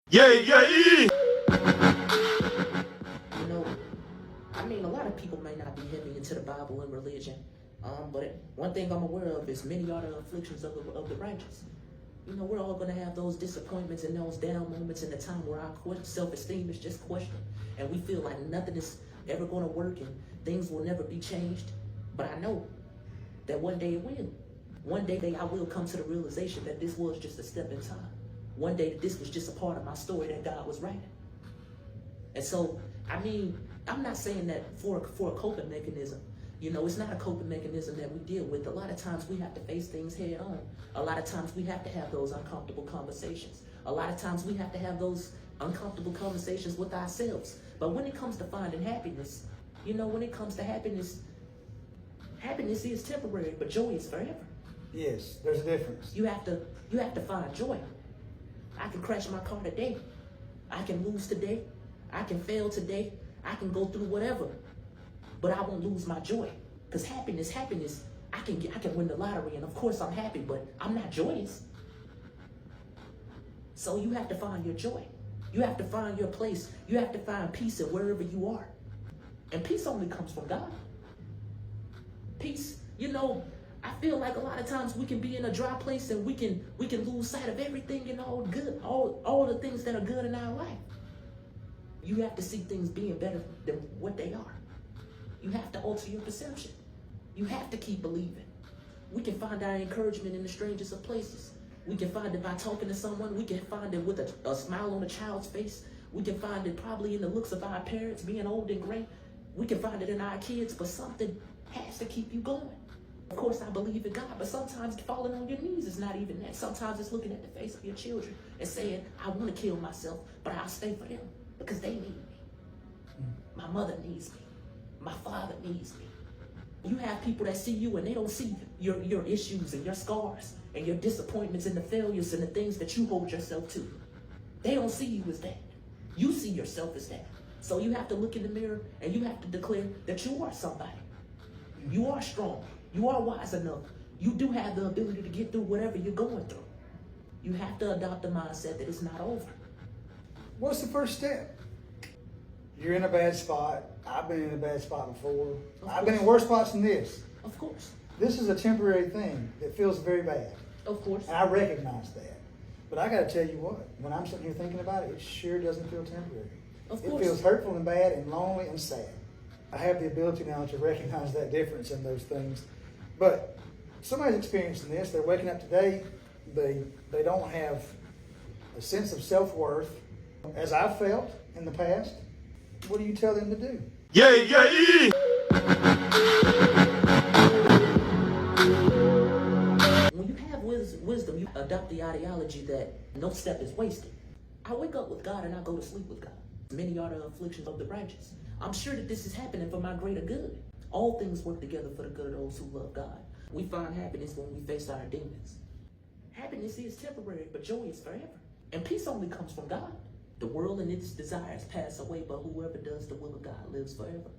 Yeah, yeah. You know, I mean, a lot of people may not be heavy into the Bible and religion, but one thing I'm aware of is many are the afflictions of the righteous. You know, we're all going to have those disappointments and those down moments in the time where our self-esteem is just questioned, and we feel like nothing is ever going to work and things will never be changed. But I know that one day it will. One day I will come to the realization that this was just a step in time. One day that this was just a part of my story that God was writing. And so, I mean, I'm not saying that for a coping mechanism. You know, it's not a coping mechanism that we deal with. A lot of times we have to face things head on. A lot of times we have to have those uncomfortable conversations. A lot of times we have to have those uncomfortable conversations with ourselves. But when it comes to finding happiness, you know, when it comes to happiness, happiness is temporary, but joy is forever. Yes, there's a difference. You have to find joy. I can crash my car today. I can lose today. I can fail today. I can go through whatever. But I won't lose my joy. Because happiness, I can win the lottery, and of course I'm happy, but I'm not joyous. So you have to find your joy. You have to find your place. You have to find peace in wherever you are. And peace only comes from God. Peace, you know, I feel like a lot of times we can be in a dry place and we can lose sight of everything and all good, all the things that are good in our life. You have to see things being better than what they are. You have to alter your perception. You have to keep believing. We can find our encouragement in the strangest of places. We can find it by talking to someone. We can find it with a smile on a child's face. We can find it probably in the looks of our parents being old and gray. We can find it in our kids, but something has to keep you going. Of course, I believe in God, but sometimes falling on your knees is not even that. Sometimes it's looking at the face of your children and saying, I want to kill myself, but I'll stay for them because they need me. My mother needs me. My father needs me. You have people that see you and they don't see your issues and your scars and your disappointments and the failures and the things that you hold yourself to. They don't see you as that. You see yourself as that. So you have to look in the mirror and you have to declare that you are somebody. You are strong. You are wise enough. You do have the ability to get through whatever you're going through. You have to adopt the mindset that it's not over. What's the first step? You're in a bad spot. I've been in a bad spot before. I've been in worse spots than this. Of course. This is a temporary thing that feels very bad. Of course. And I recognize that. But I got to tell you what, when I'm sitting here thinking about it, it sure doesn't feel temporary. Of It course. feels hurtful and bad and lonely and sad. I have the ability now to recognize that difference in those things. But somebody's experiencing this. They're waking up today. They don't have a sense of self-worth. As I've felt in the past, what do you tell them to do? Yeah, yeah. When you have wisdom, you adopt the ideology that no step is wasted. I wake up with God and I go to sleep with God. Many are the afflictions of the righteous. I'm sure that this is happening for my greater good. All things work together for the good of those who love God. We find happiness when we face our demons. Happiness is temporary, but joy is forever. And peace only comes from God. The world and its desires pass away, but whoever does the will of God lives forever.